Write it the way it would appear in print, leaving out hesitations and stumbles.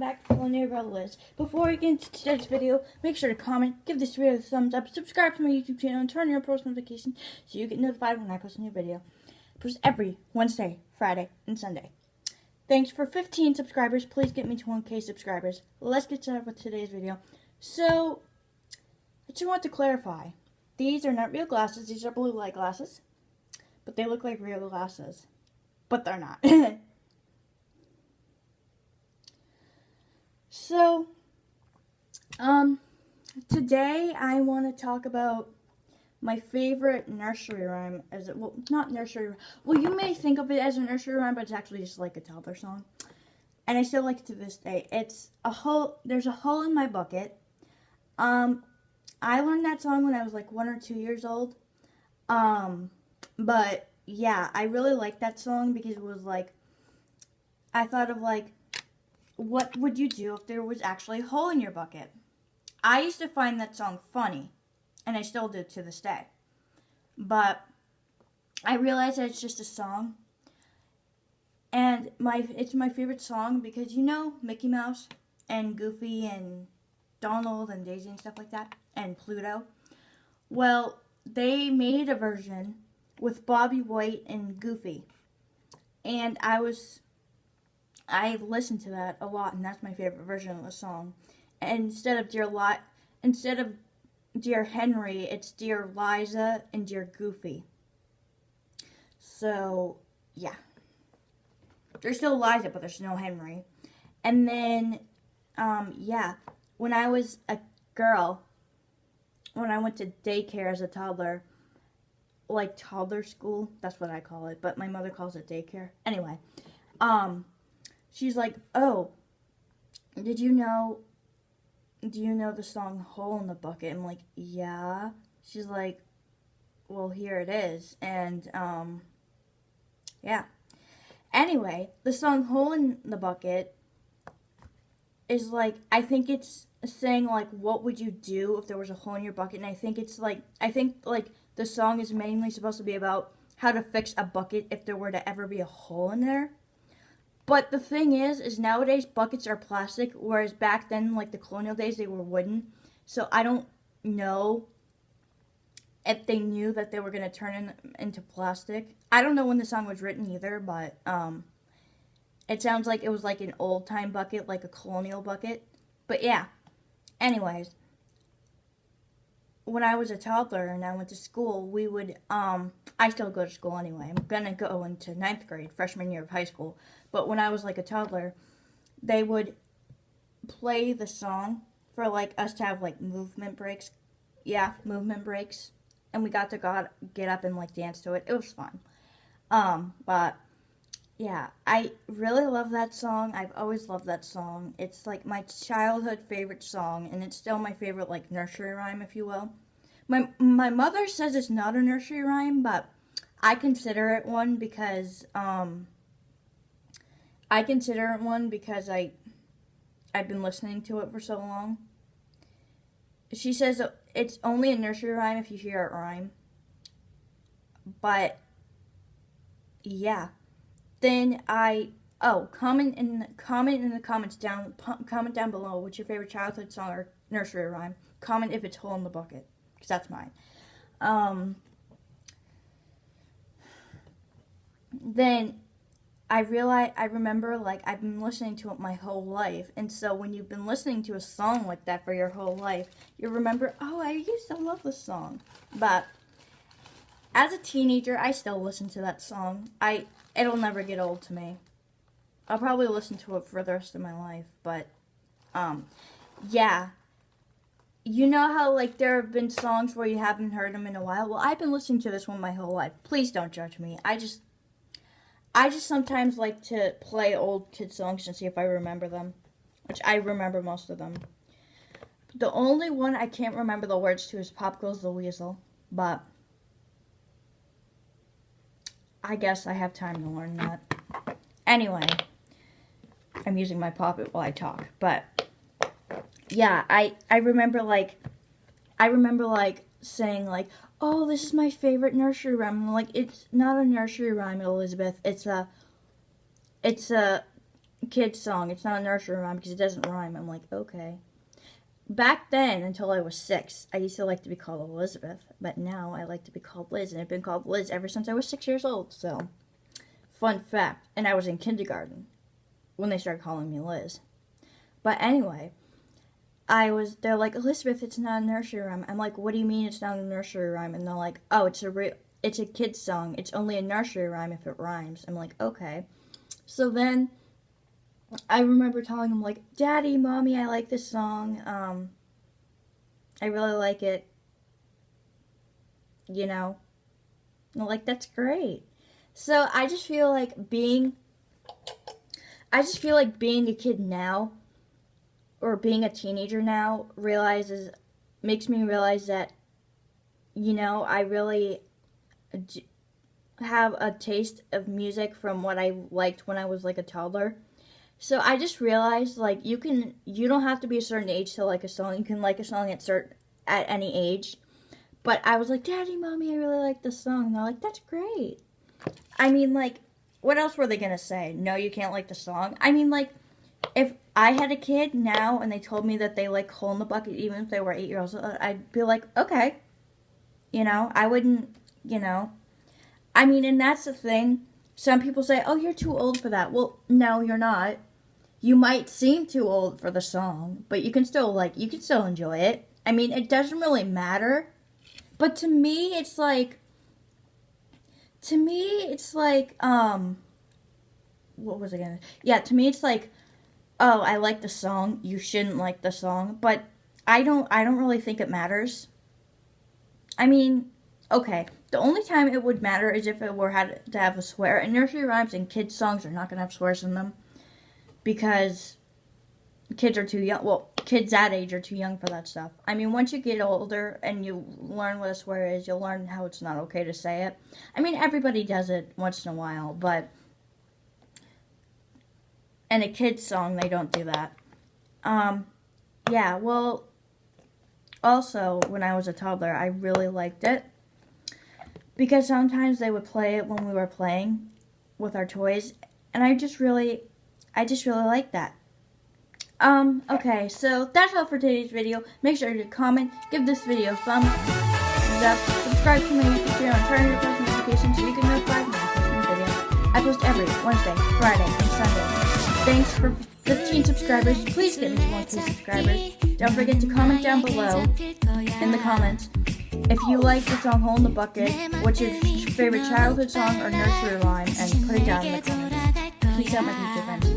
back to Linear Liz. Before we get into today's video, make sure to comment, give this video a thumbs up, subscribe to my YouTube channel, and turn on your post notifications so you get notified when I post a new video. I post every Wednesday, Friday, and Sunday. Thanks for 15 subscribers. Please get me to 1K subscribers. Let's get started with today's video. So, I just want to clarify. These are not real glasses. These are blue light glasses. But they look like real glasses. But they're not. So, today I want to talk about my favorite nursery rhyme. Well, not nursery rhyme. Well, you may think of it as a nursery rhyme, but it's actually just like a toddler song. And I still like it to this day. It's a hole. There's a hole in my bucket. I learned that song when I was like 1 or 2 years old. But yeah, I really like that song because it was like, I thought of like, what would you do if there was actually a hole in your bucket? I used to find that song funny, and I still do to this day. But I realized that it's just a song, and it's my favorite song because, you know, Mickey Mouse and Goofy and Donald and Daisy and stuff like that, and Pluto. Well, they made a version with Bobby White and Goofy, and I listened to that a lot, and that's my favorite version of the song. And instead of Dear Henry, it's Dear Liza and Dear Goofy. So, yeah. There's still Liza, but there's no Henry. And then, yeah, when I was a girl, when I went to daycare as a toddler, like toddler school, that's what I call it, but my mother calls it daycare. Anyway, she's like, oh, do you know the song Hole in the Bucket? I'm like, yeah. She's like, well, here it is. And, yeah. Anyway, the song Hole in the Bucket is like, I think it's saying, like, what would you do if there was a hole in your bucket? And I think the song is mainly supposed to be about how to fix a bucket if there were to ever be a hole in there. But the thing is nowadays buckets are plastic, whereas back then, like the colonial days, they were wooden. So I don't know if they knew that they were going to turn into plastic. I don't know when the song was written either, but it sounds like it was like an old-time bucket, like a colonial bucket. But yeah, anyways, when I was a toddler and I went to school, we would, I still go to school anyway. I'm going to go into 9th grade, freshman year of high school. But when I was like a toddler, they would play the song for like us to have like movement breaks. Yeah, movement breaks. And we got to get up and like dance to it. It was fun. But yeah, I really love that song. I've always loved that song. It's like my childhood favorite song, and it's still my favorite like nursery rhyme, if you will. My mother says it's not a nursery rhyme, but I consider it one because I've been listening to it for so long. She says it's only a nursery rhyme if you hear it rhyme. But yeah. Then comment in the comments comment down below what's your favorite childhood song or nursery rhyme. Comment if it's Hole in the Bucket, because that's mine. Then I remember, like, I've been listening to it my whole life, and so when you've been listening to a song like that for your whole life, you remember, oh, I used to love this song. But as a teenager, I still listen to that song. It'll never get old to me. I'll probably listen to it for the rest of my life, but, yeah. You know how, like, there have been songs where you haven't heard them in a while? Well, I've been listening to this one my whole life. Please don't judge me. I just sometimes like to play old kid songs and see if I remember them, which I remember most of them. The only one I can't remember the words to is Pop Goes the Weasel, but I guess I have time to learn that. Anyway, I'm using my poppet while I talk, but yeah, I remember saying like, oh, this is my favorite nursery rhyme. I'm like, it's not a nursery rhyme, Elizabeth. It's a kid's song. It's not a nursery rhyme because it doesn't rhyme. I'm like, okay. Back then, until I was 6, I used to like to be called Elizabeth, but now I like to be called Liz, and I've been called Liz ever since I was 6 years old, so, fun fact. And I was in kindergarten when they started calling me Liz. But anyway, they're like, Elizabeth, it's not a nursery rhyme. I'm like, what do you mean it's not a nursery rhyme? And they're like, oh, it's a kid's song. It's only a nursery rhyme if it rhymes. I'm like, okay. So then I remember telling them, like, Daddy, Mommy, I like this song. I really like it. You know? And they're like, that's great. So I just feel like being a kid now, or being a teenager now, makes me realize that, you know, I really have a taste of music from what I liked when I was like a toddler. So I just realized, like, you don't have to be a certain age to like a song. You can like a song at any age. But I was like, Daddy, Mommy, I really like this song. And they're like, that's great. I mean, like, what else were they gonna say? No, you can't like the song? I mean, like, if I had a kid now and they told me that they like Hole in the Bucket, even if they were 8 years old, I'd be like, okay. You know, I wouldn't, you know. I mean, and that's the thing. Some people say, oh, you're too old for that. Well, no, you're not. You might seem too old for the song, but you can still enjoy it. I mean, it doesn't really matter. But to me, it's like, what was I gonna, yeah, to me, it's like, oh, I like the song, you shouldn't like the song, but I don't really think it matters. I mean, okay, the only time it would matter is if it had to have a swear, and nursery rhymes and kids' songs are not gonna have swears in them, because kids are too young, well, kids that age are too young for that stuff. I mean, once you get older and you learn what a swear is, you'll learn how it's not okay to say it. I mean, everybody does it once in a while, but in a kid's song, they don't do that. Yeah, well, also, when I was a toddler, I really liked it, because sometimes they would play it when we were playing with our toys, and I just really like that. Okay, so that's all for today's video. Make sure to comment, give this video a thumbs up, subscribe to my YouTube channel, and turn on your post notifications so you can notify when I post a new video. I post every Wednesday, Friday, and Sunday. Thanks for 15 subscribers. Please get me to 1,000 subscribers. Don't forget to comment down below in the comments if you like the song Hole in the Bucket, what's your favorite childhood song or nursery rhyme, and put it down in the comments. Peace out, my future friends.